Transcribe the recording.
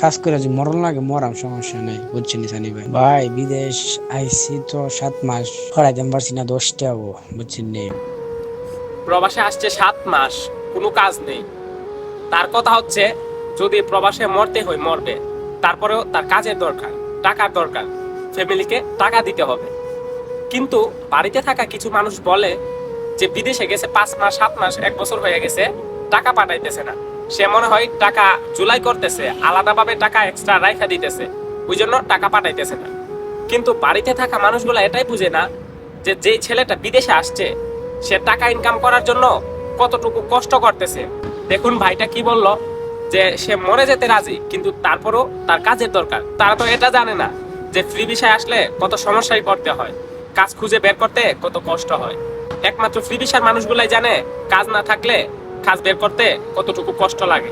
কাজ করে যে মরণ লাগে মরাম, সমস্যা নেই, বুঝছেন সানি ভাই। ভাই বিদেশ আইসি তো 7 মাস, পড়াইতে পারছি না 10টাও, বুঝছেন নি। প্রবাসে আসছে 7 মাস, কোনো কাজ নেই। তার কথা হচ্ছে যদি প্রবাসে মরতে হয় মরবে, তারপরেও তার কাজের দরকার, টাকার দরকার, ফ্যামিলিকে টাকা দিতে হবে। কিন্তু বাড়িতে থাকা কিছু মানুষ বলে যে বিদেশে গেছে 5 মাস 7 মাস 1 বছর হয়ে গেছে, টাকা পাঠাইতেছে না। সে মনে হয় টাকা জুলাই করতেছে, আলাদাভাবে টাকা এক্সট্রা রাইখা দিতেছে, ওই জন্য টাকা পাঠাইতেছে না। কিন্তু বাড়িতে থাকা মানুষগুলো এটাই বুঝে না যে যেই ছেলেটা বিদেশে আসছে সে টাকা ইনকাম করার জন্য কতটুকু কষ্ট করতেছে। দেখুন ভাইটা কি বলল, যে সে মরে যেতে রাজি, কিন্তু তারপরও তার কাজের দরকার। তারা তো এটা জানে না যে ফ্রি ভিসায় আসলে কত সমস্যায় পড়তে হয়, কাজ খুঁজে বের করতে কত কষ্ট হয়। একমাত্র ফ্রি ভিসার মানুষগুলাই জানে কাজ না থাকলে কাজ বের করতে কতটুকু কষ্ট লাগে।